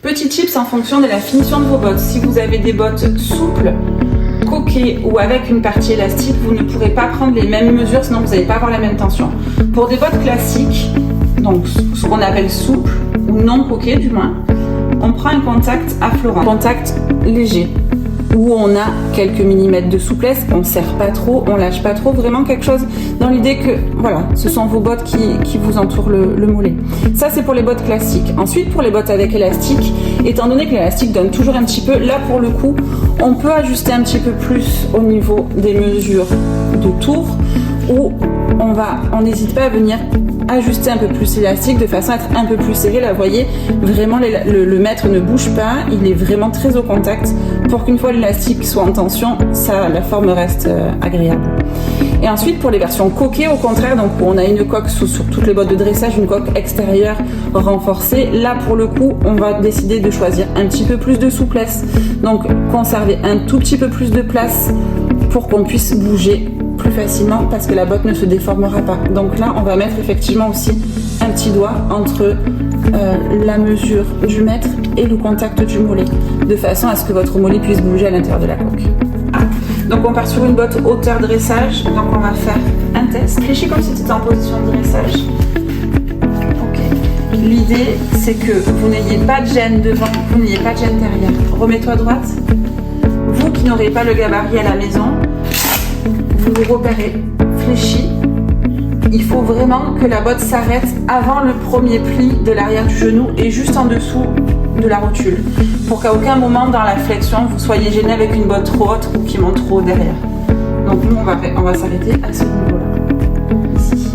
Petit tips en fonction de la finition de vos bottes. Si vous avez des bottes souples, coquées ou avec une partie élastique, vous ne pourrez pas prendre les mêmes mesures, sinon vous n'allez pas avoir la même tension. Pour des bottes classiques, donc ce qu'on appelle souples ou non coquées du moins, on prend un contact affleurant, un contact léger, où on a quelques millimètres de souplesse, on ne serre pas trop, on lâche pas trop, vraiment quelque chose dans l'idée que voilà, ce sont vos bottes qui vous entourent le mollet. Ça c'est pour les bottes classiques. Ensuite pour les bottes avec élastique, étant donné que l'élastique donne toujours un petit peu, là pour le coup, on peut ajuster un petit peu plus au niveau des mesures de tour, où on n'hésite pas à venir ajuster un peu plus l'élastique de façon à être un peu plus serré. Là vous voyez vraiment le mètre ne bouge pas, il est vraiment très au contact pour qu'une fois l'élastique soit en tension, la forme reste agréable. Et ensuite pour les versions coquées au contraire, donc où on a une coque sur toutes les bottes de dressage, une coque extérieure renforcée, là pour le coup on va décider de choisir un petit peu plus de souplesse, donc conserver un tout petit peu plus de place pour qu'on puisse bouger plus facilement parce que la botte ne se déformera pas. Donc là on va mettre effectivement aussi un petit doigt entre la mesure du mètre et le contact du mollet, de façon à ce que votre mollet puisse bouger à l'intérieur de la coque. Donc on part sur une botte hauteur dressage, donc on va faire un test. Fléchis comme si tu étais en position de dressage. Ok. L'idée c'est que vous n'ayez pas de gêne devant, vous n'ayez pas de gêne derrière. Remets-toi droite. Vous qui n'aurez pas le gabarit à la maison, vous repérez, fléchis. Il faut vraiment que la botte s'arrête avant le premier pli de l'arrière du genou et juste en dessous de la rotule, pour qu'à aucun moment dans la flexion vous soyez gêné avec une botte trop haute ou qui monte trop haut derrière. Donc nous on va s'arrêter à ce niveau-là, ici,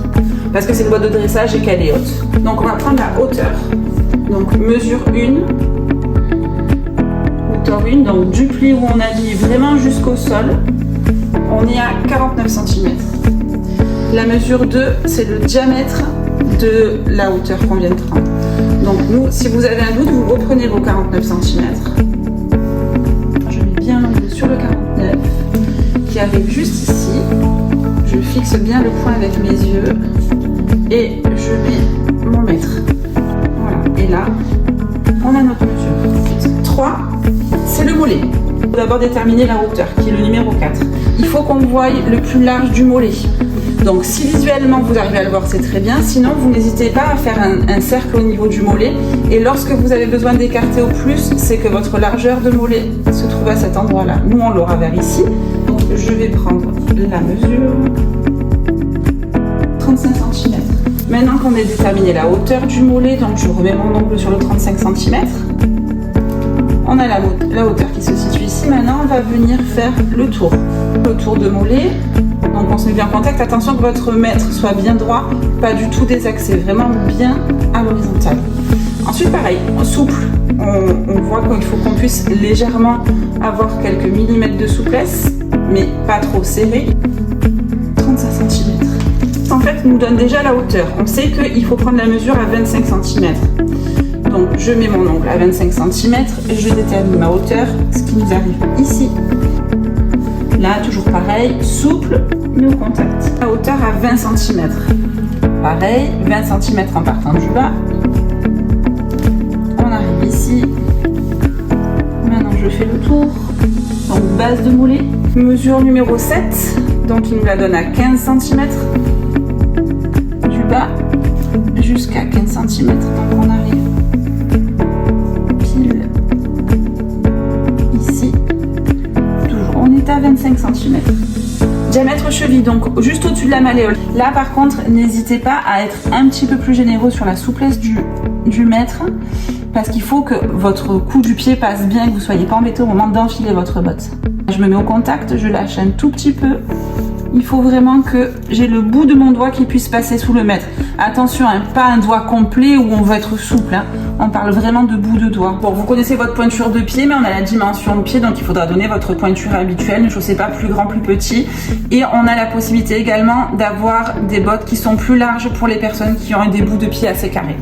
parce que c'est une botte de dressage et qu'elle est haute. Donc on va prendre la hauteur, donc mesure 1, hauteur 1, donc du pli où on a dit vraiment jusqu'au sol, on est à 49 cm. La mesure 2, c'est le diamètre de la hauteur qu'on vient de prendre. Donc nous, si vous avez un doute, vous reprenez vos 49 cm. Je mets bien l'angle sur le 49, qui arrive juste ici. Je fixe bien le point avec mes yeux et je mets mon mètre. Voilà, et là, on a notre mesure. 3, c'est le mollet. Il faut d'abord déterminer la hauteur, qui est le numéro 4. Il faut qu'on voie le plus large du mollet. Donc si visuellement vous arrivez à le voir, c'est très bien. Sinon, vous n'hésitez pas à faire un cercle au niveau du mollet. Et lorsque vous avez besoin d'écarter au plus, c'est que votre largeur de mollet se trouve à cet endroit-là. Nous, on l'aura vers ici. Donc je vais prendre la mesure. 35 cm. Maintenant qu'on a déterminé la hauteur du mollet, donc je remets mon ongle sur le 35 cm. On a la hauteur qui se situe ici. Maintenant, on va venir faire le tour de mollet. Donc on se met bien en contact. Attention que votre mètre soit bien droit, pas du tout désaxé, vraiment bien à l'horizontale. Ensuite, pareil, souple. On voit qu'il faut qu'on puisse légèrement avoir quelques millimètres de souplesse, mais pas trop serré. 35 cm. En fait, nous donne déjà la hauteur. On sait qu'il faut prendre la mesure à 25 cm. Donc je mets mon ongle à 25 cm et je détermine ma hauteur, ce qui nous arrive ici. Là, toujours pareil, souple, mais au contact. La hauteur à 20 cm. Pareil, 20 cm en partant du bas. On arrive ici. Maintenant, je fais le tour. Donc, base de mollet. Mesure numéro 7. Donc, il nous la donne à 15 cm. Du bas jusqu'à 15 cm. Donc, on arrive pile ici. Toujours, on est à 25 cm. Diamètre cheville, donc juste au-dessus de la malléole. Là par contre, n'hésitez pas à être un petit peu plus généreux sur la souplesse du mètre, parce qu'il faut que votre coup du pied passe bien, que vous ne soyez pas embêté au moment d'enfiler votre botte. Je me mets au contact, je lâche un tout petit peu. Il faut vraiment que j'ai le bout de mon doigt qui puisse passer sous le mètre. Attention, hein, pas un doigt complet où on veut être souple. Hein. On parle vraiment de bout de doigt. Bon, vous connaissez votre pointure de pied, mais on a la dimension de pied, donc il faudra donner votre pointure habituelle. Je ne sais pas, plus grand, plus petit. Et on a la possibilité également d'avoir des bottes qui sont plus larges pour les personnes qui ont des bouts de pied assez carrés.